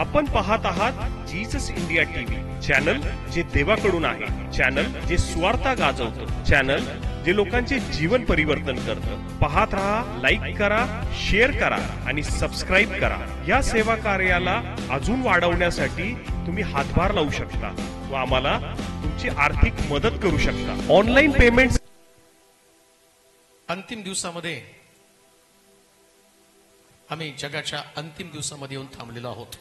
आपण पाहत आहात जीसस इंडिया टीव्ही, चॅनल जे देवाकडून आहे, चॅनल जे स्वार्था गाजवतं, चॅनल जे लोकांचे जीवन परिवर्तन करतं. पाहत राहा, लाईक करा, शेअर करा आणि सबस्क्राईब करा. या सेवा कार्याला अजून वाढवण्यासाठी तुम्ही हातभार लावू शकता व आम्हाला तुमची आर्थिक मदत करू शकता. Online payment. अंतिम दिवसामध्ये आम्ही जगाच्या अंतिम दिवसामध्ये येऊन थांबलेलो आहोत.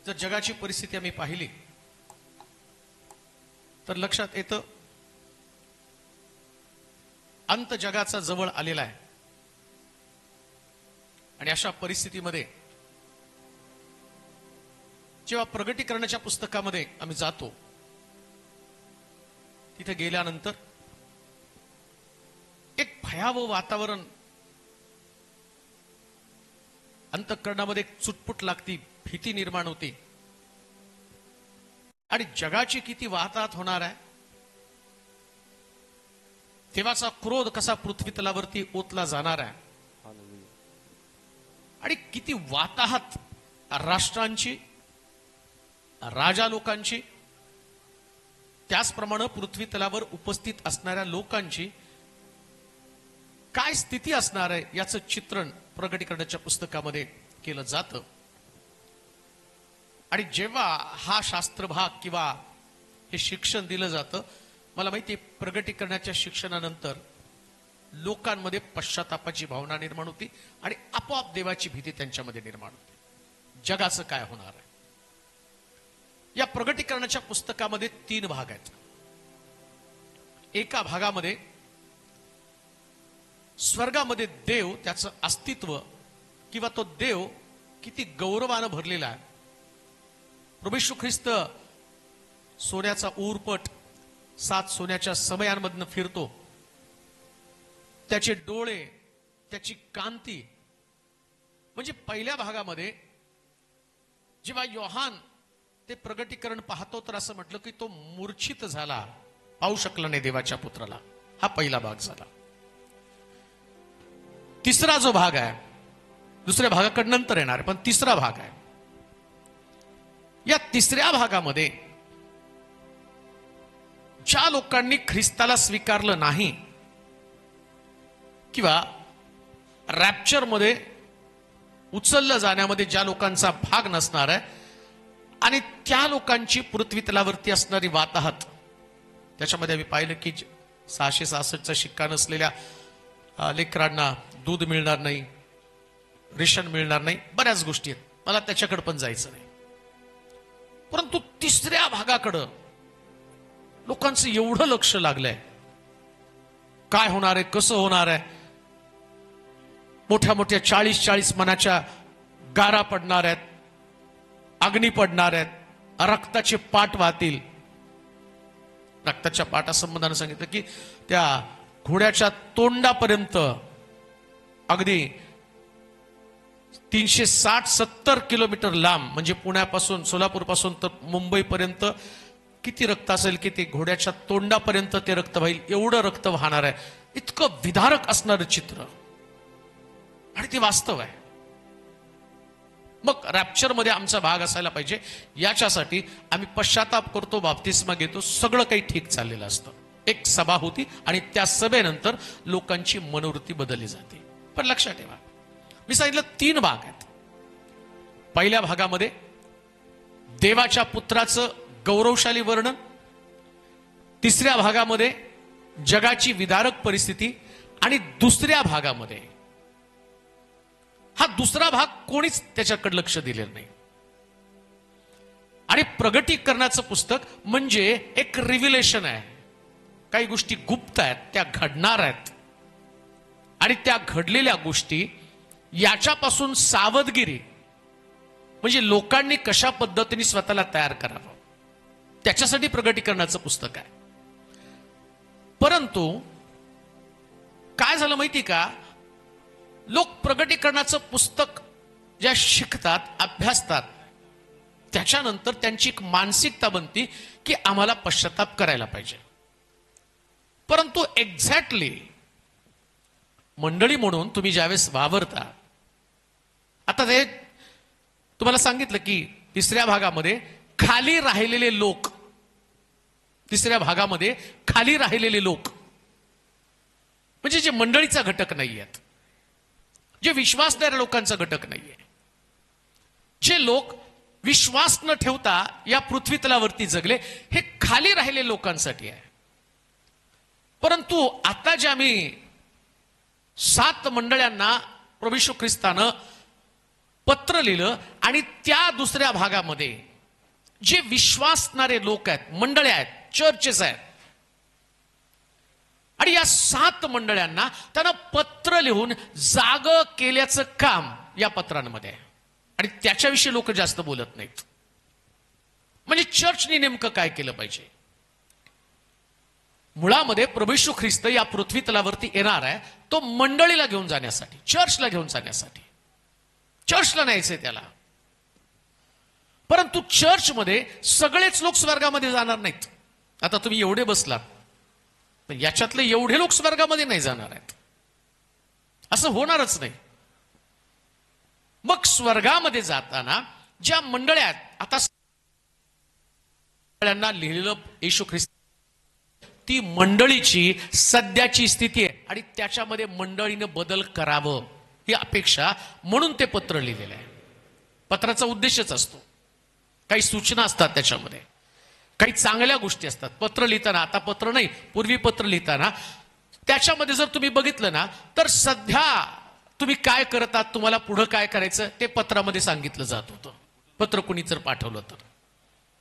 जर जगाची परिस्थिती आम्ही पाहिली तर लक्षात येतं अंत जगाचा जवळ आलेला आहे. आणि अशा परिस्थितीमध्ये जेव्हा प्रगटीकरणाच्या पुस्तकामध्ये आम्ही जातो, तिथे गेल्यानंतर एक भयावह वातावरण अंतःकरणामध्ये एक चुटपुट लागती, भीती निर्माण होती. आणि जगाची किती वाहतात होणार आहे, देवाचा क्रोध कसा पृथ्वी तलावरती ओतला जाणार आहे, आणि किती वाताहत राष्ट्रांची, राजा लोकांची, त्याचप्रमाणे पृथ्वी तलावर उपस्थित असणाऱ्या लोकांची काय स्थिती असणार आहे याचं चित्रण प्रगटीकरणाच्या पुस्तकामध्ये केलं जातं. आणि जेव्हा हा शास्त्रभाग किंवा हे शिक्षण दिलं जातं, मला माहिती आहे प्रगटीकरणाच्या शिक्षणानंतर लोकांमध्ये पश्चातापाची भावना निर्माण होती आणि आपोआप देवाची भीती त्यांच्यामध्ये निर्माण होती. जगाचं काय होणार आहे. या प्रगटीकरणाच्या पुस्तकामध्ये 3 भाग आहेत. एका भागामध्ये स्वर्गामध्ये देव, त्याचं अस्तित्व किंवा तो देव किती गौरवानं भरलेला आहे. प्रभू येशू ख्रिस्त सोन्याचा ऊरपट 7 सोन्याच्या समयांमधनं फिरतो. त्याचे डोळे, त्याची कांती, म्हणजे पहिल्या भागामध्ये जेव्हा योहान ते प्रगटीकरण पाहतो तर असं म्हटलं की तो मूर्छित झाला, पाहू शकला नाही देवाच्या पुत्राला. हा पहिला भाग झाला. तिसरा जो भाग आहे, दुसऱ्या भागाकडे नंतर येणार, पण तिसरा भाग आहे. या तिसऱ्या भागामध्ये ज्या लोकांनी ख्रिस्ताला स्वीकारलं नाही किंवा रॅप्चर मध्ये उचललं जाण्यामध्ये ज्या लोकांचा भाग नसणार आहे, आणि त्या लोकांची पृथ्वी तलावरती असणारी वाताहत, त्याच्यामध्ये आम्ही पाहिलं की 666चा शिक्का नसलेल्या लेकरांना दूध मिळणार नाही, रेशन मिळणार नाही, बऱ्याच गोष्टी आहेत. मला त्याच्याकडे पण जायचं नाही. परंतु तिसऱ्या भागाकडं लोकांचं एवढं लक्ष लागलंय, काय होणार आहे, कसं होणार आहे. मोठ्या मोठ्या 40-40 मनाच्या गारा पडणार आहेत, अग्नी पडणार आहेत, रक्ताचे पाट वाहतील. रक्ताच्या पाटासंबंधाने सांगितलं की त्या घोड्याच्या तोंडापर्यंत अगदी 360-70 किलोमीटर लांब, म्हणजे पुण्यापासून, सोलापूरपासून तर मुंबईपर्यंत किती रक्त असेल की ते घोड्याच्या तोंडापर्यंत ते रक्त वाहील, एवढं रक्त वाहणार आहे. इतकं विदारक असणारं चित्र, आणि ते वास्तव आहे. मग रॅप्चर मध्ये आमचा भाग असायला पाहिजे, याच्यासाठी आम्ही पश्चाताप करतो, बाप्तिस्मा घेतो, सगळं काही ठीक चाललेलं असतं. एक सभा होती आणि त्या सभेनंतर लोकांची मनोवृत्ती बदलली जाते. पण लक्षात ठेवा, मी सांगितलं 3 भाग आहेत. पहिल्या भागामध्ये देवाच्या पुत्राचं गौरवशाली वर्णन, तिसऱ्या भागामध्ये जगाची विदारक परिस्थिती, आणि दुसऱ्या भागामध्ये, हा दुसरा भाग कोणीच त्याच्याकडे लक्ष दिलेलं नाही. आणि प्रगटीकरणाचं पुस्तक म्हणजे एक रिव्हिलेशन आहे. काही गोष्टी गुप्त आहेत, त्या घडणार आहेत, आणि त्या घडलेल्या गोष्टी याच्यापासून सावधगिरी, म्हणजे लोकांनी कशा पद्धतीने स्वतःला तयार करावं, त्याच्यासाठी प्रगटीकरणाचं पुस्तक आहे. परंतु काय झालं माहिती का, लोक प्रगटीकरणाचं पुस्तक ज्या शिकतात, अभ्यासतात, त्याच्यानंतर त्यांची एक मानसिकता बनती की आम्हाला पश्चाताप करायला पाहिजे. परंतु एक्झॅक्टली मंडळी म्हणून तुम्ही ज्यावेळेस वावरता, आता ते तुम्हाला सांगितलं की तिसऱ्या भागामध्ये खाली राहिलेले लोक, तिसऱ्या भागामध्ये खाली राहिलेले लोक म्हणजे जे मंडळीचा घटक नाही आहेत, जे विश्वासणाऱ्या लोकांचा घटक नाहीये, जे लोक विश्वास न ठेवता या पृथ्वी तलावरती जगले, हे खाली राहिलेल्या लोकांसाठी आहे. परंतु आता जे आम्ही 7 मंडळांना प्रभू येशू ख्रिस्तानं पत्र लिहिलं आणि त्या दुसऱ्या भागामध्ये जे विश्वासणारे लोक आहेत, मंडळे आहेत, चर्चेस आहेत, आणि या 7 मंडळांना त्यानं पत्र लिहून जाग केल्याचं काम या पत्रांमध्ये आहे. आणि त्याच्याविषयी लोक जास्त बोलत नाहीत. म्हणजे चर्चने नेमकं काय केलं पाहिजे. मुळामध्ये प्रभू येशू ख्रिस्त या पृथ्वी तलावरती येणार आहे तो मंडळीला घेऊन जाण्यासाठी, चर्चला घेऊन जाण्यासाठी. चर्चला न्यायचंय त्याला. परंतु चर्चमध्ये सगळेच लोक स्वर्गामध्ये जाणार नाहीत. आता तुम्ही एवढे बसलात, पण याच्यातले एवढे लोक स्वर्गामध्ये नाही जाणार आहेत, असं होणारच नाही. मग स्वर्गामध्ये जाताना ज्या मंडळ्या आहेत, आता मंडळांना लिहिलेलं येशू ख्रिस्त ती मंडळीची सध्याची स्थिती आहे आणि त्याच्यामध्ये मंडळीनं बदल करावं ही अपेक्षा म्हणून ते पत्र लिहिलेलं आहे. पत्राचा उद्देशच असतो, काही सूचना असतात त्याच्यामध्ये, काही चांगल्या गोष्टी असतात. पत्र लिहिताना, आता पत्र नाही, पूर्वी पत्र लिहिताना त्याच्यामध्ये जर तुम्ही बघितलं ना, तर सध्या तुम्ही काय करतात, तुम्हाला पुढं काय करायचं ते पत्रामध्ये सांगितलं जात होतं. पत्र कुणी जर पाठवलं तर,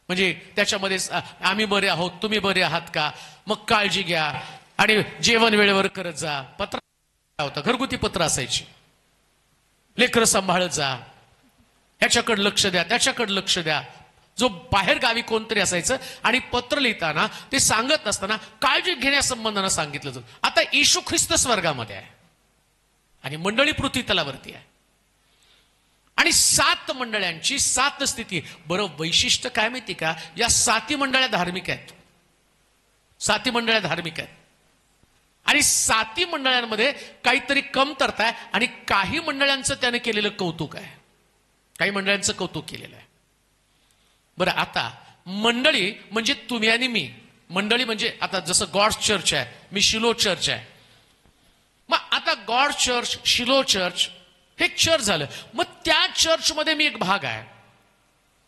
म्हणजे त्याच्यामध्ये आम्ही बरे आहोत, तुम्ही बरे आहात का, मग काळजी घ्या आणि जेवण वेळेवर करत जा. पत्र होतं, घरगुती पत्र असायची. लेकरं सांभाळत जा, ह्याच्याकडे लक्ष द्या, त्याच्याकडे लक्ष द्या. जो बाहेर गावी कोणतरी असायचं आणि पत्र लिहिताना ते सांगत असताना काळजी घेण्यासंबंधानं सांगितलं जातं. आता येशू ख्रिस्त स्वर्गामध्ये आहे आणि मंडळी पृथ्वी तलावरती आहे आणि 7 मंडळांची 7 स्थिती. बरं, वैशिष्ट्य काय माहिती का, या 7 मंडळ्या धार्मिक आहेत. 7 मंडळ्या धार्मिक आहेत आणि 7 मंडळांमध्ये काहीतरी कमतरता आहे आणि काही मंडळांचं त्याने केलेलं कौतुक आहे, काही मंडळांचं कौतुक केलेलं आहे. बरं, आता मंडळी म्हणजे तुम्ही आणि मी. मंडळी म्हणजे आता जसं गॉड्स चर्च आहे, मी शिलो चर्च आहे. मग आता गॉड चर्च, शिलो चर्च हे एक चर्च झालं. मग त्या चर्चमध्ये मी एक भाग आहे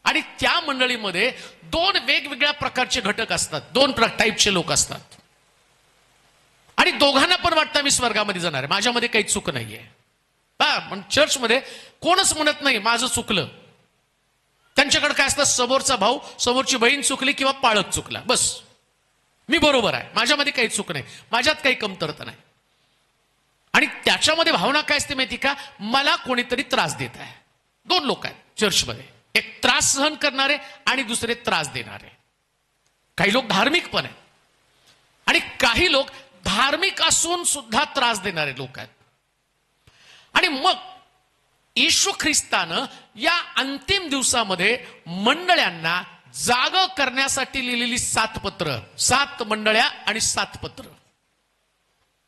आणि त्या मंडळीमध्ये 2 वेगवेगळ्या प्रकारचे घटक असतात, 2 टाईपचे लोक असतात आणि दोघांना पण वाटतं मी स्वर्गामध्ये जाणार आहे, माझ्यामध्ये काही चूक नाहीये. पण चर्चमध्ये कोणच म्हणत नाही माझं चुकलं. त्यांच्याकडे काय असतं, समोरचा भाऊ, समोरची बहीण चुकली किंवा पाळक चुकला, बस मी बरोबर आहे, माझ्यामध्ये काही चूक नाही, माझ्यात काही कमतरता नाही. आणि त्याच्यामध्ये भावना काय असते माहिती का, मला कोणीतरी त्रास देत आहे. 2 लोक आहेत चर्चमध्ये, एक त्रास सहन करणारे आणि दुसरे त्रास देणारे. काही लोक धार्मिक पण आहेत आणि काही लोक धार्मिक असून सुद्धा त्रास देणारे लोक आहेत. आणि मग येशू ख्रिस्तानं या अंतिम दिवसामध्ये मंडळांना जाग करण्यासाठी लिहिलेली 7 पत्र, 7 मंडळ्या आणि 7 पत्र.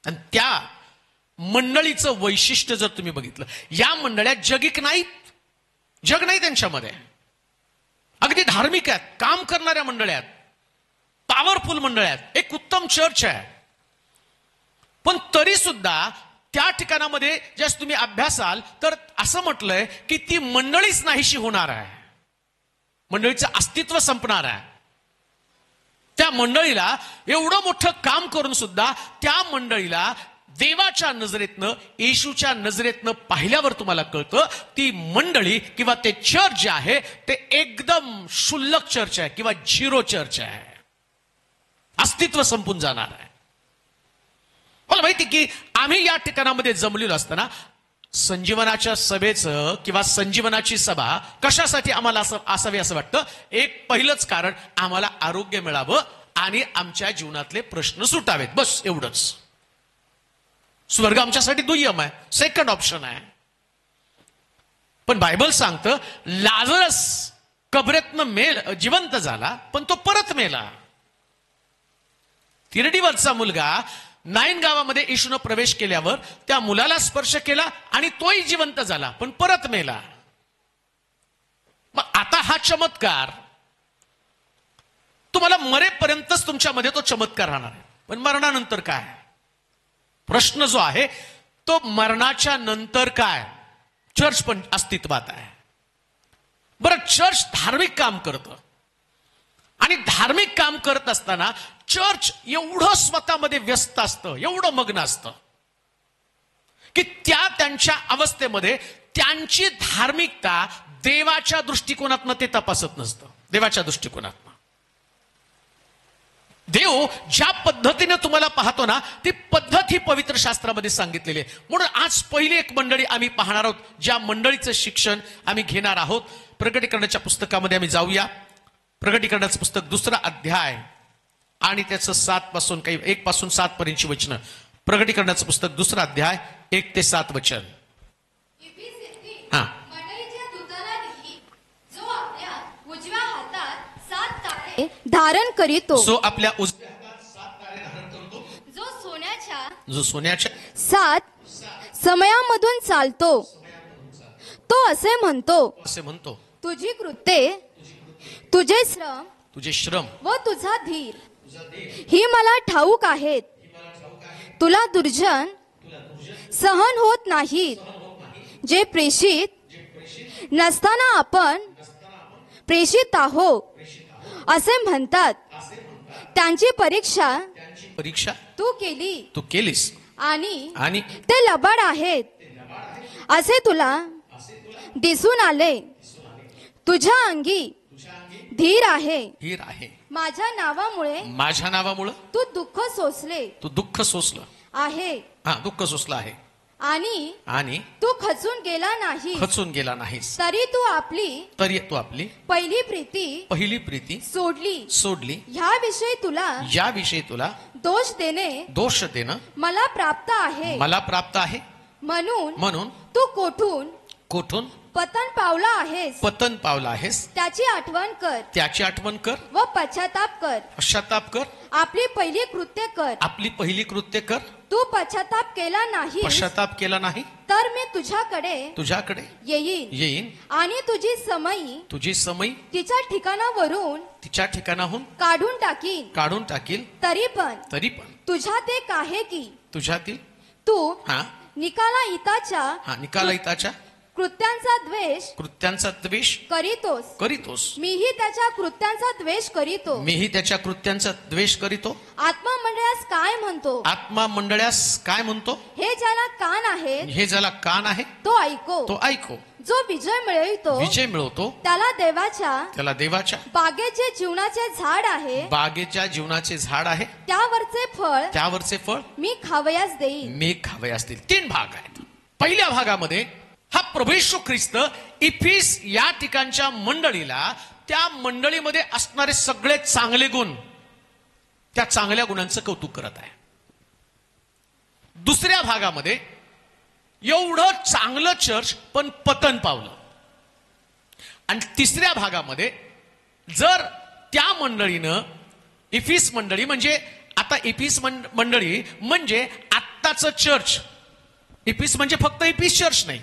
आणि त्या मंडळीचं वैशिष्ट्य जर तुम्ही बघितलं, या मंडळ्या जगिक नाहीत, जग नाही त्यांच्यामध्ये, अगदी धार्मिक आहेत, काम करणाऱ्या मंडळ्या आहेत, पॉवरफुल मंडळ्या आहेत, एक उत्तम चर्च आहे. पण तरी सुद्धा त्या ठिकाणामध्ये ज्यास तुम्ही अभ्यासाल तर असं म्हटलंय की ती मंडळीच नाहीशी होणार आहे, मंडळीचं अस्तित्व संपणार आहे. त्या मंडळीला एवढं मोठं काम करून सुद्धा त्या मंडळीला देवाच्या नजरेतनं, येशूच्या नजरेतनं पाहिल्यावर तुम्हाला कळतं ती मंडळी किंवा ते चर्च जे आहे ते एकदम क्षुल्लक चर्च आहे किंवा झिरो चर्च आहे, अस्तित्व संपून जाणार आहे. मला माहिती की आम्ही या ठिकाणामध्ये जमलेलो असताना संजीवनाच्या सभेचं किंवा संजीवनाची सभा कशासाठी आम्हाला असावी असं वाटतं. एक पहिलंच कारण, आम्हाला आरोग्य मिळावं आणि आमच्या जीवनातले प्रश्न सुटावेत, बस एवढंच. स्वर्ग आमच्यासाठी दुय्यम आहे, सेकंड ऑप्शन आहे. पण बायबल सांगतं लाजरस कबरेतनं जिवंत झाला पण तो परत मेला. 3 वर्षाचा मुलगा नाईन गावामध्ये येशूनं प्रवेश केल्यावर त्या मुलाला स्पर्श केला आणि तोही जिवंत झाला पण परत मेला. हा चमत्कार तुम्हाला मरेपर्यंतच तुमच्यामध्ये तो चमत्कार राहणार आहे. पण मरणानंतर काय? प्रश्न जो आहे तो मरणाच्या नंतर काय? चर्च पण अस्तित्वात आहे. बरं, चर्च धार्मिक काम करतं आणि धार्मिक काम करत असताना चर्च एवढं स्वतःमध्ये व्यस्त असतं, एवढं मग्न असतं की त्यांच्या अवस्थेमध्ये त्यांची धार्मिकता देवाच्या दृष्टिकोनातनं ते तपासत नसतं. देवाच्या दृष्टिकोनातनं देव ज्या पद्धतीने तुम्हाला पाहतो ना, ती पद्धत ही पवित्र शास्त्रामध्ये सांगितलेली आहे. म्हणून आज पहिली एक मंडळी आम्ही पाहणार आहोत, ज्या मंडळीचं शिक्षण आम्ही घेणार आहोत. प्रकटीकरणाच्या पुस्तकामध्ये आम्ही जाऊया. प्रकटीकरणाचं पुस्तक 2रा अध्याय आणि त्याचं 1 पासून 7 पर्यंतची वचनं. प्रकटीकरणाचं पुस्तक 2रा अध्याय 1 ते 7 वचन. हा, धारण करीतो, जो आपल्या उजव्या हातात 7 तारे धारण करतो, जो सोन्याच्या 7 समयामधून चालतो, तो असे म्हणतो, तुझी कृत्ये, तुझे श्रम व तुझा धीर ही मला ठाऊक आहेत. तुला दुर्जन सहन होत नाहीत. जे प्रेषित नसताना आपण प्रेषित आहो असे म्हणतात, त्यांची परीक्षा तू केलीस आणि ते लबाड आहेत असे तुला दिसून आले. तुझ्या अंगी धीर आहे. माझ्या नावामुळे तू दुःख सोसलं आहे. दुःख सोसलं आहे आणि तू खचून गेला नाहीस. तरी तू आपली पहिली प्रीती सोडली. याविषयी तुला दोष देणं मला प्राप्त आहे. म्हणून तू कोठून पतन पावला आहेस त्याची आठवण कर व पश्चाताप कर. आपली पहिली कृत्य कर. तू पश्चाताप केला नाही तर मी तुझ्याकडे येईन आणि तुझी समई तिच्या ठिकाणाहून काढून टाकील. तरी पण तुझ्यात एक आहे की तू निकालाइताच्या कृत्यांचा द्वेष करीतोस. मीही त्याच्या कृत्यांचा द्वेष करीतो. आत्मा मंडळास काय म्हणतो? हे ज्याला कान आहे तो ऐको. जो विजय मिळवतो त्याला देवाच्या बागेत जे जीवनाचे झाड आहे त्यावरचे फळ मी खावयास देईन. 3 भाग आहेत. पहिल्या भागामध्ये हा प्रभू येशू ख्रिस्त इफिस या ठिकाणच्या मंडळीला, त्या मंडळीमध्ये असणारे सगळे चांगले गुण, त्या चांगल्या गुणांचं कौतुक करत आहे. दुसऱ्या भागामध्ये एवढं चांगलं चर्च पण पतन पावलं. आणि तिसऱ्या भागामध्ये जर त्या मंडळीनं, इफिस मंडळी म्हणजे आता इफिस मंडळी म्हणजे आत्ताचं चर्च. इफिस म्हणजे फक्त इफिस चर्च नाही.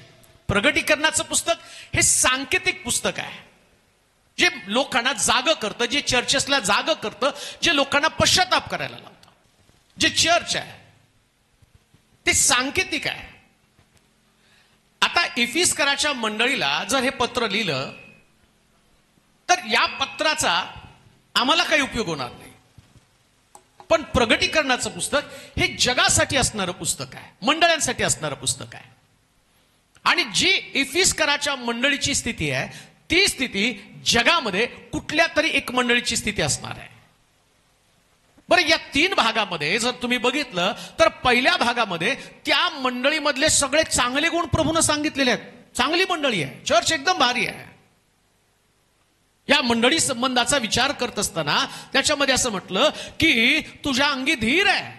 प्रगटीकरणाचं पुस्तक हे सांकेतिक पुस्तक आहे, जे लोकांना जाग करतं, जे चर्चेसला जाग करतं, जे लोकांना पश्चाताप करायला लावतं. जे चर्च आहे ते सांकेतिक आहे. आता इफिसकराच्या मंडळीला जर हे पत्र लिहिलं तर या पत्राचा आम्हाला काही उपयोग होणार नाही. पण प्रगटीकरणाचं पुस्तक हे जगासाठी असणारं पुस्तक आहे, मंडळांसाठी असणारं पुस्तक आहे. आणि जी इफिसकराच्या मंडळीची स्थिती आहे, ती स्थिती जगामध्ये कुठल्या तरी एक मंडळीची स्थिती असणार आहे. बरं, या 3 भागामध्ये जर तुम्ही बघितलं तर पहिल्या भागामध्ये त्या मंडळीमधले सगळे चांगले गुण प्रभूने सांगितलेले आहेत. चांगली मंडळी आहे, चर्च एकदम भारी आहे. या मंडळी संबंधाचा विचार करत असताना त्याच्यामध्ये असं म्हटलं की तुझ्या अंगी धीर आहे.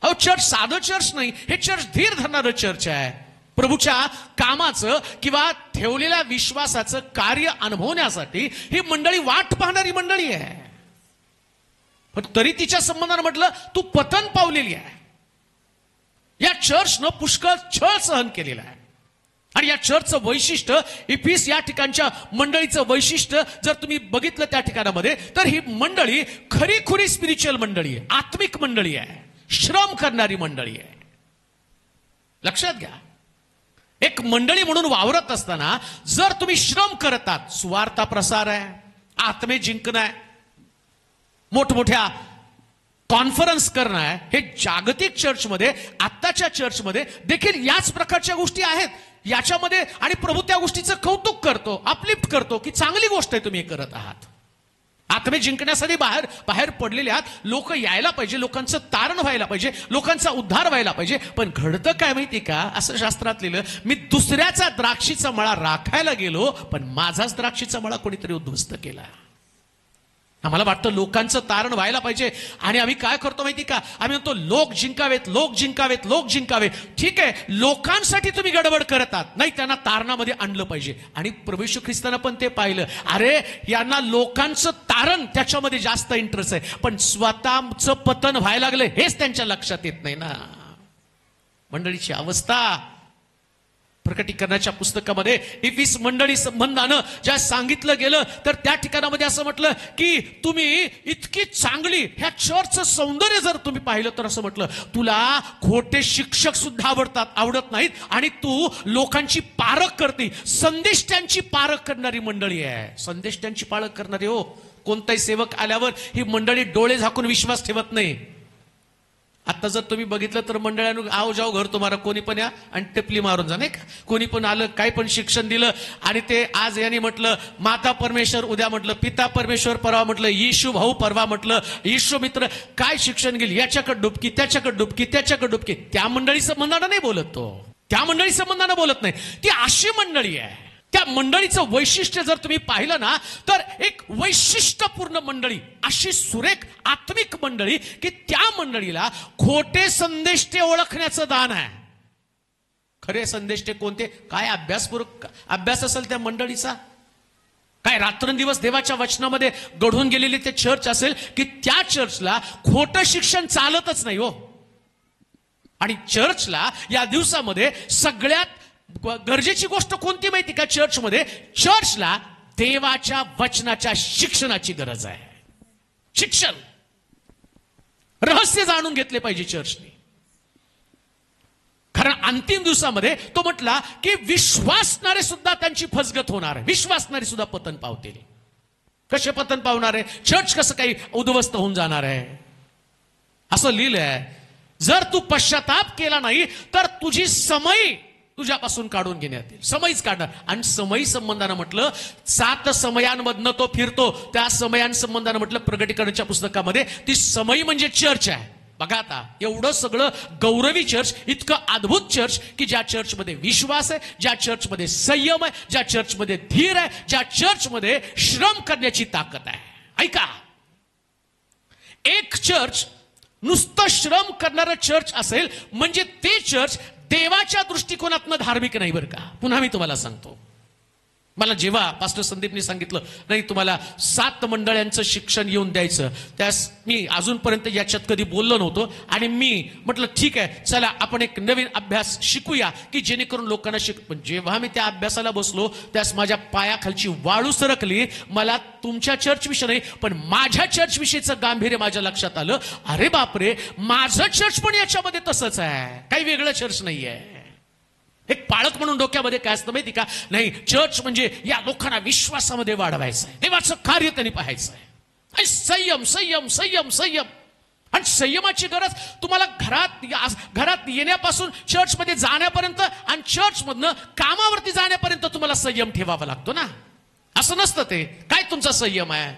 अहो, चर्च साधं चर्च नाही, हे चर्च धीर धरणारं चर्च आहे. प्रभूच्या कामाचं किंवा ठेवलेल्या विश्वासाचं कार्य अनुभवण्यासाठी ही मंडळी वाट पाहणारी मंडळी आहे. पण तरी तिच्या संबंधानं म्हटलं तू पतन पावलेली आहे. या चर्चनं पुष्कळ छळ सहन केलेला आहे. आणि या चर्चचं वैशिष्ट्य, इफिस या ठिकाणच्या मंडळीचं वैशिष्ट्य जर तुम्ही बघितलं त्या ठिकाणामध्ये, तर ही मंडळी खरी स्पिरिच्युअल मंडळी आहे, आत्मिक मंडळी आहे, श्रम करणारी मंडळी आहे. लक्षात घ्या, एक मंडळी म्हणून वावरत असताना जर तुम्ही श्रम करतात, सुवार्ता प्रसार आहे, आत्मे जिंकणं आहे, मोठमोठ्या कॉन्फरन्स करणं आहे, हे जागतिक चर्चमध्ये, आत्ताच्या चर्चमध्ये देखील याच प्रकारच्या गोष्टी आहेत. याच्यामध्ये आणि प्रभू त्या गोष्टीचं कौतुक करतो, अपलिफ्ट करतो की चांगली गोष्ट आहे, तुम्ही हे करत आहात. आत्मे जिंकण्यासाठी बाहेर पडलेले आहात. लोक यायला पाहिजे, लोकांचं तारण व्हायला पाहिजे, लोकांचा उद्धार व्हायला पाहिजे. पण घडतं काय माहिती का, असं शास्त्रात लिहिलं, मी दुसऱ्याचा द्राक्षीचा मळा राखायला गेलो, पण माझाच द्राक्षीचा मळा कोणीतरी उद्ध्वस्त केला. आम्हाला वाटतं लोकांचं तारण व्हायला पाहिजे, आणि आम्ही काय करतो माहिती का, आम्ही म्हणतो लोक जिंकावेत, लोक जिंकावेत, लोक जिंकावे. ठीक आहे, लोकांसाठी तुम्ही गडबड करतात, नाही त्यांना तारणामध्ये आणलं पाहिजे. आणि प्रभू येशू ख्रिस्तानं पण ते पाहिलं, अरे यांना लोकांचं तारण त्याच्यामध्ये जास्त इंटरेस्ट आहे, पण स्वतःचं पतन व्हायला लागलं हेच त्यांच्या लक्षात येत नाही ना. मंडळीची अवस्था प्रकटीकरणाच्या पुस्तकामध्ये इफिस मंडळी संबंधानं ज्या सांगितलं गेलं, तर त्या ठिकाणामध्ये असं म्हटलं की तुम्ही इतकी चांगली, ह्या चर्चचं सौंदर्य जर तुम्ही पाहिलं तर असं म्हटलं, तुला खोटे शिक्षक सुद्धा आवडत नाहीत, आणि तू लोकांची पारख करते, संदेष्ट्यांची पारख करणारी मंडळी आहे. संदेष्ट्यांची पारख करणारी, हो, कोणताही सेवक आल्यावर ही मंडळी डोळे झाकून विश्वास ठेवत नाही. आता जर तुम्ही बघितलं तर मंडळानं आओ जाओ घर तुम्हाला, कोणी पण या आणि टिपली मारून जा, नाही का, कोणी पण आलं, काही पण शिक्षण दिलं, आणि ते आज यांनी म्हटलं माता परमेश्वर, उद्या म्हटलं पिता परमेश्वर, परवा म्हटलं येशू भाऊ, परवा म्हटलं येशू मित्र, काय शिक्षण गेली, याच्याकडे डुबकी, त्याच्याकडे डुबकी, त्याच्याकडे डुबकी. त्या मंडळी संबंधानं नाही बोलत तो, त्या मंडळी संबंधानं बोलत नाही. ती अशी मंडळी आहे. त्या मंडळीचं वैशिष्ट्य जर तुम्ही पाहिलं ना, तर एक वैशिष्ट्यपूर्ण मंडळी, अशी सुरेख आत्मिक मंडळी की त्या मंडळीला खोटे संदेष्टे ओळखण्याचं दान आहे. खरे संदेष्टे कोणते, काय अभ्यास असेल त्या मंडळीचा, काय रात्रंदिवस देवाच्या वचनामध्ये घडून गेलेले ते चर्च असेल, की त्या चर्चला खोटं शिक्षण चालतच नाही हो. आणि चर्चला या दिवसामध्ये सगळ्यात गरजेची गोष्ट कोणती माहिती का, चर्चमध्ये, चर्चला देवाच्या वचनाच्या शिक्षणाची गरज आहे. शिक्षण, रहस्य जाणून घेतले पाहिजे चर्चने. कारण अंतिम दिवसामध्ये तो म्हटला की विश्वासणारे सुद्धा त्यांची फसगत होणार आहे, विश्वासणारे सुद्धा पतन पावतील. कसे पतन पावणार आहे, चर्च कसं काही उद्ध्वस्त होऊन जाणार आहे, असं लिहिलंय. जर तू पश्चाताप केला नाही तर तुझी समयी तुझ्यापासून काढून घेण्यात येईल. समयच काढणार. आणि समयी संबंधानं म्हटलं 7 समयांमधनं तो फिरतो, त्या समयांसंबंधानं म्हटलं प्रकटीकरणाच्या पुस्तकामध्ये ती समयी म्हणजे चर्च आहे. बघा आता, एवढं सगळं गौरवी चर्च, इतकं अद्भुत चर्च की ज्या चर्चमध्ये विश्वास आहे, ज्या चर्चमध्ये संयम आहे, ज्या चर्चमध्ये धीर आहे, ज्या चर्चमध्ये श्रम करण्याची ताकद आहे. ऐका, एक चर्च नुसतं श्रम करणारं चर्च असेल म्हणजे ते चर्च देवाच्या दृष्टिकोनातनं धार्मिक नाही बरं का. पुन्हा मी तुम्हाला सांगतो, मला जेव्हा पास्टर संदीपने सांगितलं नाही तुम्हाला 7 मंडळांचं शिक्षण येऊन द्यायचं, त्यास मी अजूनपर्यंत याच्यात कधी बोललो नव्हतो. आणि मी म्हटलं ठीक आहे, चला आपण एक नवीन अभ्यास शिकूया की जेणेकरून लोकांना पण जेव्हा मी त्या अभ्यासाला बसलो त्यास माझ्या पायाखालची वाळू सरकली. मला तुमच्या चर्च विषयी नाही पण माझ्या चर्च विषयीचं गांभीर्य माझ्या लक्षात आलं. अरे बापरे, माझं चर्च पण याच्यामध्ये तसंच आहे, काही वेगळं चर्च नाहीये. एक पाळक म्हणून डोक्यामध्ये काय असतं माहिती का, नाही चर्च म्हणजे या लोकांना विश्वासामध्ये वाढवायचं आहे, देवाचं कार्य त्यांनी पाहायचं आहे. संयम संयम संयम संयम. आणि संयमाची गरज तुम्हाला घरात येण्यापासून चर्चमध्ये जाण्यापर्यंत आणि चर्चमधनं कामावरती जाण्यापर्यंत तुम्हाला संयम ठेवावा लागतो ना. असं नसतं ते. काय तुमचा संयम आहे?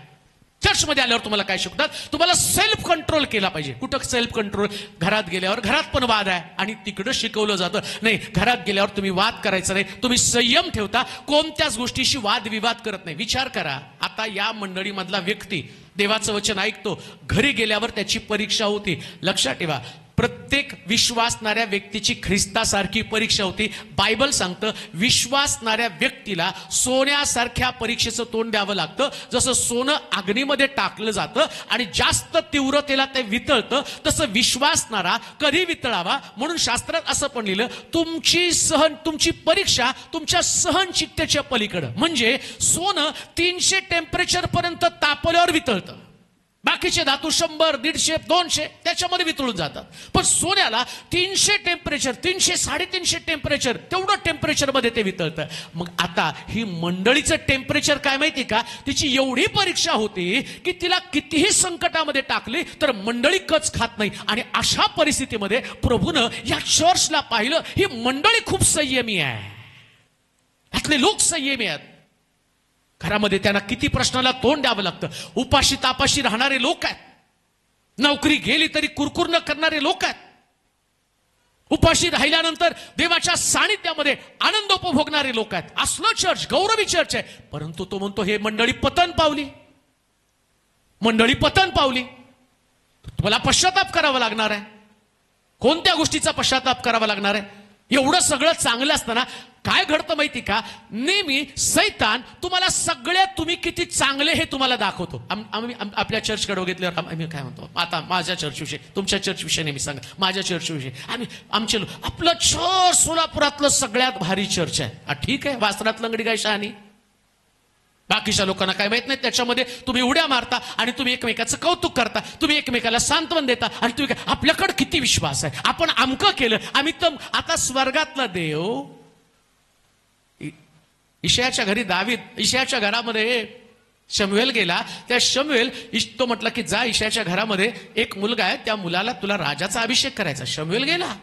चर्चमध्ये आल्यावर तुम्हाला काय शिकतात, तुम्हाला सेल्फ कंट्रोल केला पाहिजे. कुठं सेल्फ कंट्रोल? घरात गेल्यावर, घरात पण वाद आहे आणि तिकडं शिकवलं जातं नाही घरात गेल्यावर तुम्ही वाद करायचा नाही, तुम्ही संयम ठेवता, कोणत्याच गोष्टीशी वादविवाद करत नाही. विचार करा, आता या मंडळीमधला व्यक्ती देवाचं वचन ऐकतो, घरी गेल्यावर त्याची परीक्षा होती. लक्षात ठेवा, प्रत्येक विश्वासणाऱ्या व्यक्तीची ख्रिस्तासारखी परीक्षा होती. बायबल सांगतं विश्वासणाऱ्या व्यक्तीला सोन्यासारख्या परीक्षेचं तोंड द्यावं लागतं. जसं सोनं अग्नीमध्ये टाकलं जातं आणि जास्त तीव्रतेला ते वितळतं, तसं विश्वासणारा कधी वितळावा म्हणून शास्त्रात असं पण लिहिलं, तुमची परीक्षा तुमच्या सहनशक्तीच्या पलीकडं. म्हणजे सोनं 300 टेम्परेचर पर्यंत तापल्यावर वितळतं. बाकीचे धातू 100, 150, 200 त्याच्यामध्ये वितळून जातात. पण सोन्याला 300 टेम्परेचर, 300, 350 टेम्परेचर, तेवढं टेम्परेचर मध्ये ते वितळतं. मग आता ही मंडळीचं टेम्परेचर काय माहिती का? तिची एवढी परीक्षा होती की तिला कितीही संकटामध्ये टाकली तर मंडळी कच खात नाही. आणि अशा परिस्थितीमध्ये प्रभूनं या चर्चला पाहिलं, ही मंडळी खूप संयमी आहे, यातले लोक संयमी आहेत. घरामध्ये त्यांना किती प्रश्नाला तोंड द्यावं लागतं. उपाशी तापाशी राहणारे लोक आहेत, नोकरी गेली तरी कुरकुर न करणारे लोक आहेत, उपाशी राहिल्यानंतर देवाच्या सानिध्यामध्ये आनंद उपभोगणारे लोक आहेत. असलं चर्च गौरवी चर्च आहे. परंतु तो म्हणतो हे मंडळी पतन पावली, मंडळी पतन पावली. तुम्हाला पश्चाताप करावा लागणार आहे. कोणत्या गोष्टीचा पश्चाताप करावा लागणार आहे? एवढं सगळं चांगलं असताना काय घडतं माहिती का? नेहमी सैतान तुम्हाला सगळ्यात तुम्ही किती चांगले हे तुम्हाला दाखवतो. आम्ही आपल्या चर्चकडे बघितल्यावर आम्ही काय म्हणतो, आता माझ्या चर्चविषयी, तुमच्या चर्चविषयी नेहमी सांगा, माझ्या चर्चविषयी आमचे आपलं चर्च सोलापुरातलं सगळ्यात भारी चर्च आहे. ठीक आहे, वासरात लंगडी काय शहाणी. बाकीच्या लोकांना काय माहित नाही. त्याच्यामध्ये तुम्ही उड्या मारता आणि तुम्ही एकमेकाचं कौतुक करता, तुम्ही एकमेकाला सांत्वन देता आणि तुम्ही आपल्याकडे किती विश्वास आहे, आपण आमकं केलं, आम्ही तर. आता स्वर्गातला देव इशायाच्या घरी इशायाच्या घरामध्ये शमूएल गेला. त्या शमूएल तो म्हटला की जा, इशायाच्या घरामध्ये एक मुलगा आहे, त्या मुलाला तुला राजाचा अभिषेक करायचा. शमूएल गेला.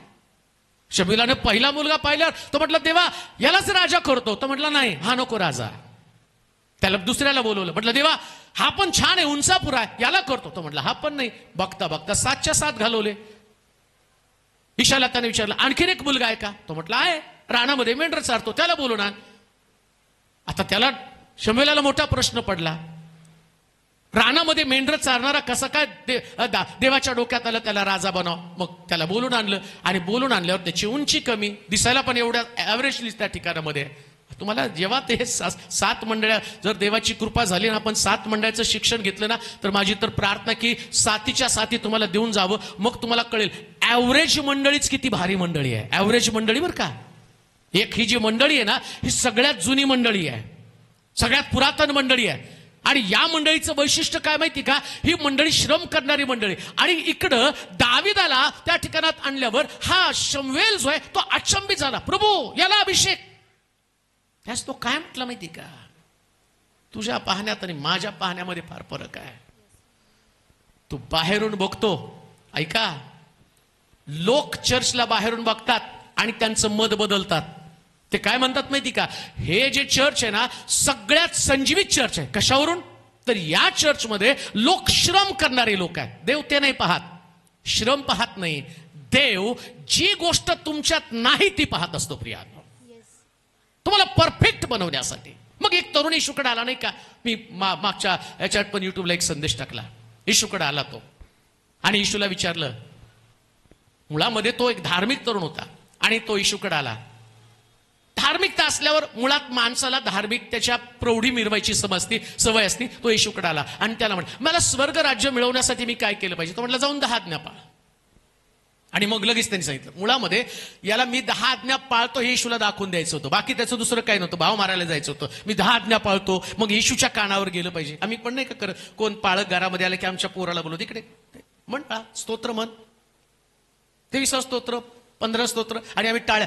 शमूएलाने पहिला मुलगा पाहिल्यावर तो म्हटला देवा यालाच राजा करतो. तो म्हटला नाही, हा नको राजा. त्याला दुसऱ्याला बोलवलं, म्हटलं देवा हा पण छान आहे, उंचापुरा आहे, याला करतो. तो म्हटला हा पण नाही. बघता बघता 7च्या 7 घालवले. ईशाला त्याने विचारलं आणखीन एक मुलगा आहे का? तो म्हटला आहे, रानामध्ये मेंढर चारतो, त्याला बोलून आण. आता त्याला शमूएलाला मोठा प्रश्न पडला, रानामध्ये मेंढर चारणारा कसा काय देवाच्या डोक्यात आलं त्याला राजा बनव. मग त्याला बोलून आणलं आणि बोलून आणल्यावर त्याची उंची कमी, दिसायला पण एवढ्या ॲव्हरेज त्या ठिकाणामध्ये. तुम्हाला जेव्हा ते 7 मंडळ्या, जर देवाची कृपा झाली ना, आपण 7 मंडळाचं शिक्षण घेतलं ना, तर माझी तर प्रार्थना की 7च्या 7 तुम्हाला देऊन जावं. मग तुम्हाला कळेल ॲव्हरेज मंडळीच किती भारी मंडळी आहे. ॲव्हरेज मंडळी बरं का. एक ही जी मंडळी आहे ना, ही सगळ्यात जुनी मंडळी आहे, सगळ्यात पुरातन मंडळी आहे. आणि या मंडळीचं वैशिष्ट्य काय माहिती का? ही मंडळी श्रम करणारी मंडळी. आणि इकडं दाविदाला त्या ठिकाणात आणल्यावर हा शमूएल जो आहे तो अचंबित झाला, प्रभू याला अभिषेक. त्यास तो काय म्हटलं माहिती का? तुझ्या पाहण्यात आणि माझ्या पाहण्यामध्ये फार फरक आहे. तू बाहेरून बघतो, ऐका, लोक चर्चला बाहेरून बघतात आणि त्यांचं मत बदलतात. ते काय म्हणतात माहिती का? हे जे चर्च आहे ना, सगळ्यात संजीवित चर्च आहे. कशावरून? तर या चर्चमध्ये लोक श्रम करणारे लोक आहेत. देव ते नाही पाहत, श्रम पाहत नाही. देव जी गोष्ट तुमच्यात नाही ती पाहत असतो प्रियानो, तुम्हाला परफेक्ट बनवण्यासाठी. मग एक तरुण येशूकडे आला नाही का? मी मागच्या याच्यात पण युट्यूबला एक संदेश टाकला. येशूकडे आला तो आणि येशूला विचारलं. मुळामध्ये तो एक धार्मिक तरुण होता आणि तो येशूकडे आला. धार्मिकता असल्यावर मुळात माणसाला धार्मिकतेच्या प्रौढी मिरवायची सवय असते. तो येशूकडे आला आणि त्याला म्हटलं मला स्वर्ग राज्य मिळवण्यासाठी मी काय केलं पाहिजे? तो म्हटलं जाऊन 10 आज्ञा पाळ. आणि मग लगेच त्यांनी सांगितलं, मुळामध्ये याला मी 10 आज्ञा पाळतो हे येशूला दाखवून द्यायचं होतं. बाकी त्याचं दुसरं काही नव्हतं, भाव मारायला जायचं होतं. मी 10 आज्ञा पाळतो, मग येशूच्या कानावर गेलं पाहिजे. आम्ही पण नाही का करत, कोण पाळक घरामध्ये आलं की आमच्या पोराला बोलवतो, इकडे म्हण बाळा स्तोत्र म्हण, 23 स्तोत्र, 15 स्तोत्र, आणि आम्ही टाळ्या,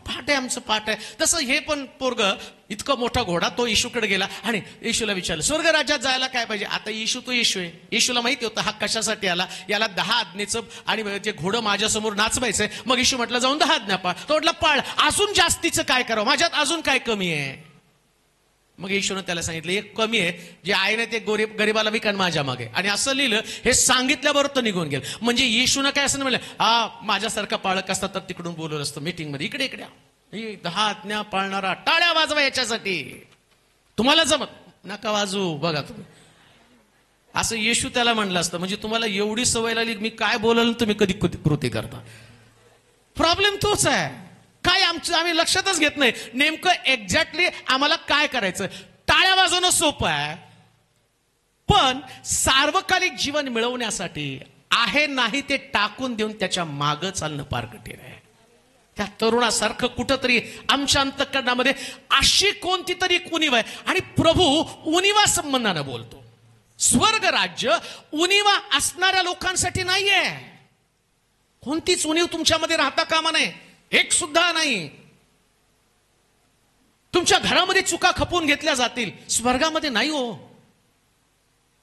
पाठ आहे आमचं पाठ आहे. तसं हे पण पोरग इतका मोठा घोडा तो येशूकडे गेला आणि येशूला विचारलं स्वर्ग राज्यात जायला काय पाहिजे? आता येशू तो येशू आहे. येशूला माहिती होतं हा कशासाठी आला. याला 10 आज्ञेचं आणि जे घोडं माझ्यासमोर नाचवायचंय. मग येशू म्हटलं जाऊन 10 आज्ञा पाळ. तो म्हटलं पाळ, अजून जास्तीचं काय करावं, माझ्यात अजून काय कमी आहे? मग येशूने त्याला सांगितलं एक कमी आहे, जे आहे ना ते गरीबाला विकान माझ्या मागे. आणि असं लिहिलं. हे सांगितल्याबरोबर तो निघून गेला. म्हणजे येशूनं काय असं म्हणलं, हा माझ्यासारखा पाळक असता तर तिकडून बोलवलं असतं मीटिंग मध्ये, इकडे इकडे 10 आज्ञा पाळणारा, टाळ्या वाजवा याच्यासाठी. तुम्हाला जमत नका वाजू, बघा तुम्ही असं येशू त्याला म्हणलं असतं, म्हणजे तुम्हाला एवढी सवय लागली मी काय बोलाल तुम्ही कधी कृती करता. प्रॉब्लेम तोच आहे. काय आम्ही लक्षातच घेत नाही नेमकं एक्झॅक्टली आम्हाला काय करायचं. टाळ्या वाजवणं सोपं आहे, पण सार्वकालिक जीवन मिळवण्यासाठी आहे नाही ते टाकून देऊन त्याच्या मागं चालणं फार कठीण आहे. त्या तरुणासारखं कुठंतरी आमच्या अंतःकरणामध्ये अशी कोणती तरी उणीव आहे. आणि प्रभू उणीवा संबंधानं बोलतो. स्वर्ग राज्य उणीवा असणाऱ्या लोकांसाठी नाहीये. कोणतीच उणीव तुमच्यामध्ये राहता कामा नये, एक सुद्धा नाही. तुमच्या घरामध्ये चुका खपवून घेतल्या जातील, स्वर्गामध्ये नाही हो.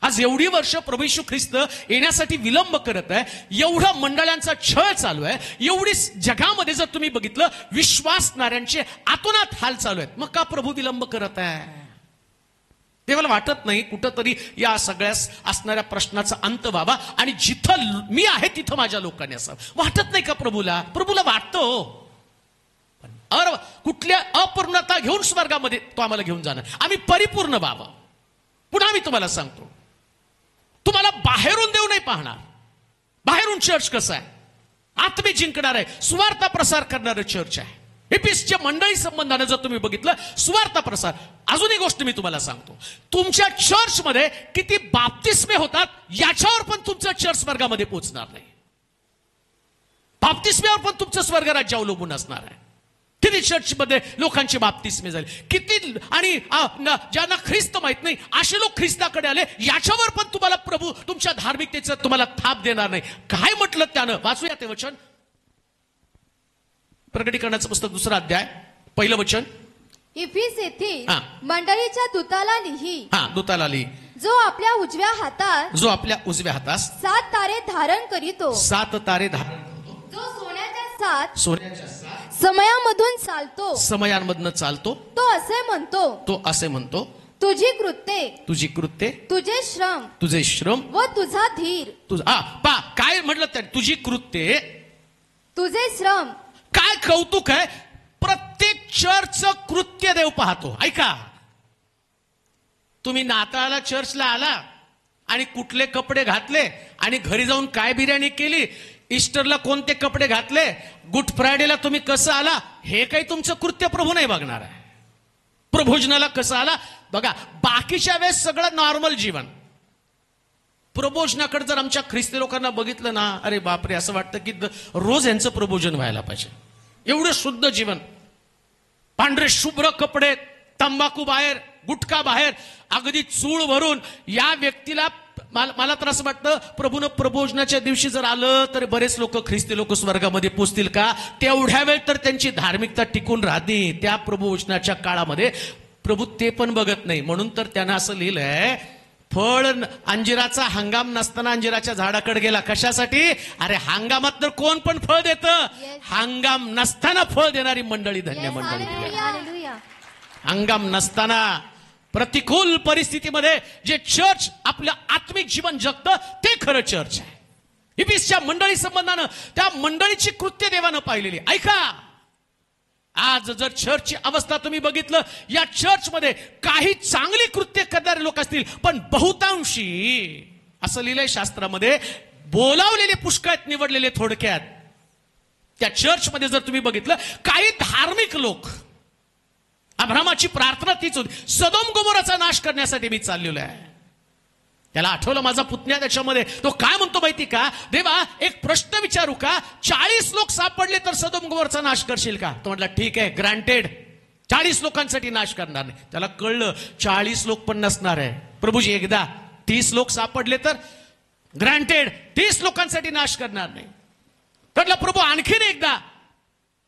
आज एवढी वर्ष प्रभू येशू ख्रिस्त येण्यासाठी विलंब करत आहे, एवढा मंडळांचा छळ चालू आहे, एवढी जगामध्ये जर तुम्ही बघितलं विश्वासणाऱ्यांचे आतोनात हाल चालू आहेत, मग का प्रभू विलंब करत आहे? देवाला वाटत नाही कुठंतरी या सगळ्या असणाऱ्या प्रश्नाचा अंत व्हावा आणि जिथं मी आहे तिथं माझ्या लोकांनी असावं? वाटत नाही का प्रभूला? प्रभूला वाटतं. कुठल्या अपूर्णता घेऊन स्वर्गामध्ये तो आम्हाला घेऊन जाणार. आम्ही परिपूर्ण व्हावं. पुन्हा मी तुम्हाला सांगतो, तुम्हाला बाहेरून देव नाही पाहणार. बाहेरून चर्च कसं आहे? आत्मे जिंकणार आहे, सुवार्ता प्रसार करणारं चर्च आहे. एपिसच्या मंडळी संबंधाने जर तुम्ही बघितलं सुवार्ता प्रसार. अजून एक गोष्ट मी तुम्हाला सांगतो, तुमच्या चर्चमध्ये किती बाप्तिस्मे होतात याच्यावर पण तुमचं चर्च स्वर्गामध्ये पोहोचणार नाही. बाप्तिस्म्यावर पण तुमचं स्वर्ग राज्य अवलंबून असणार आहे. किती चर्चमध्ये लोकांचे बाप्तिस्मे झाले, किती, आणि ज्यांना ख्रिस्त माहित नाही असे लोक ख्रिस्ताकडे आले, याच्यावर पण तुम्हाला प्रभू तुमच्या धार्मिकतेचं तुम्हाला थाप देणार नाही. काय म्हटलं त्यानं? वाचूया ते वचन. प्रकटीकरणाचं पुस्तक 2 अध्याय 1 वचन. इफिस येथील मंडळीच्या दूताला लिही. दूताला लिही. जो आपल्या उजव्या हातात 7 तारे धारण करीतो. 7 तारे धारण करतो. जो सोन्याच्या 7 समयांमधनं चालतो. तो असे म्हणतो, तुझी कृत्ये, तुझे श्रम व तुझा धीर. काय म्हटलं त्या? तुझी कृत्ये, तुझे श्रम. काय कौतुक आहे. प्रत्येक चर्चचं कृत्य देव पाहतो. ऐका, तुम्ही नाताळाला चर्चला आला आणि कुठले कपडे घातले आणि घरी जाऊन काय बिर्याणी केली, ईस्टरला कोणते कपडे घातले, गुड फ्रायडेला तुम्ही कसं आला, हे काही तुमचं कृत्य प्रभू नाही बघणार आहे. प्रभोजनाला कसं आला बघा. बाकीच्या वेळेस सगळं नॉर्मल जीवन. प्रभोजनाकडे जर आमच्या ख्रिस्ती लोकांना बघितलं ना, अरे बापरे, असं वाटतं की रोज यांचं प्रभोजन व्हायला पाहिजे. एवढं शुद्ध जीवन, पांढरे शुभ्र कपडे, तंबाखू बाहेर, गुटखा बाहेर, अगदी चूळ भरून. या व्यक्तीला मला तर असं वाटतं प्रभूनं प्रभोजनाच्या दिवशी जर आलं तर बरेच लोक, ख्रिस्ती लोक स्वर्गामध्ये पोचतील का? तेवढ्या वेळ तर त्यांची धार्मिकता टिकून राहते. त्या प्रभोजनाच्या काळामध्ये प्रभू ते पण बघत नाही. म्हणून तर त्यानं असं लिहिलंय, फळ अंजिराचा हंगाम नसताना अंजिराच्या झाडाकडे गेला. कशासाठी? अरे हंगामात तर कोण पण फळ देतं, हंगाम नसताना फळ देणारी मंडळी धन्य मंडळी. हंगाम नसताना प्रतिकूल परिस्थितीमध्ये जे चर्च आपलं आत्मिक जीवन जगतं ते खरं चर्च आहे. इफिसच्या मंडळी संबंधानं त्या मंडळीची कृत्य देवानं पाहिलेली. ऐका, आज जर चर्चची अवस्था तुम्ही बघितलं, या चर्चमध्ये काही चांगली कृत्य करणारे लोक असतील, पण बहुतांशी असं लिहिलंय शास्त्रामध्ये, बोलावलेले पुष्कळ, निवडलेले थोडक्यात. त्या चर्चमध्ये जर तुम्ही बघितलं, काही धार्मिक लोक, अब्रामाची प्रार्थना तीच होती, सदोम गोमोराचा नाश करण्यासाठी मी चाललेलो आहे. त्याला आठवलं माझा पुतण्या त्याच्यामध्ये. तो काय म्हणतो माहिती का? देवा, एक प्रश्न विचारू का? 40 लोक सापडले तर सदोम गोमोराचा नाश करशील का? तो म्हटला ठीक आहे, ग्रांटेड. 40 लोकांसाठी नाश करणार नाही. त्याला कळलं 40 लोक पण नसणार आहे. प्रभूजी एकदा 30 लोक सापडले तर ग्रांटेड, 30 लोकांसाठी नाश करणार नाही. म्हटलं प्रभू आणखीन एकदा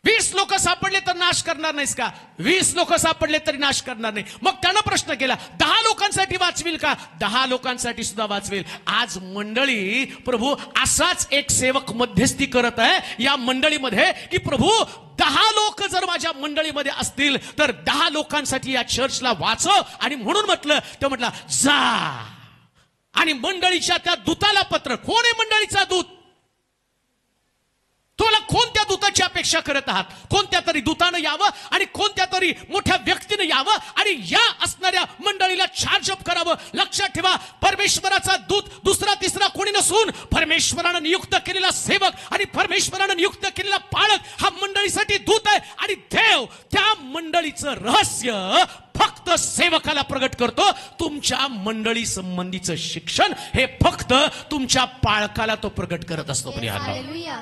20 लोक सापडले तर नाश करणार नाहीस का? 20 लोक सापडले तरी नाश करणार नाही. मग त्यानं प्रश्न केला, 10 लोकांसाठी वाचविल का? 10 लोकांसाठी सुद्धा वाचवेल. आज मंडळी, प्रभू असाच एक सेवक मध्यस्थी करत आहे या मंडळीमध्ये, की प्रभू 10 लोक जर माझ्या मंडळीमध्ये असतील तर 10 लोकांसाठी या चर्चला वाचव. आणि म्हणून म्हटलं, तो म्हटला जा आणि मंडळीच्या त्या दूताला पत्र. कोण आहे मंडळीचा दूत? तुम्हाला कोणत्या दूताची अपेक्षा करत आहात? कोणत्या तरी दूतानं यावं आणि कोणत्या तरी मोठ्या व्यक्तीनं यावं आणि या असणाऱ्या मंडळीला चार्ज अप करावं. लक्षात ठेवा, परमेश्वराचा दूत दुसरा तिसरा कोणी नसून परमेश्वरानं नियुक्त केलेला सेवक आणि परमेश्वरानं नियुक्त केलेला पाळक हा मंडळीसाठी दूत आहे. आणि देव त्या मंडळीचं रहस्य फक्त सेवकाला प्रगट करतो. तुमच्या मंडळी संबंधीचं शिक्षण हे फक्त तुमच्या पाळकाला तो प्रगट करत असतो. प्रिय हालेलुया.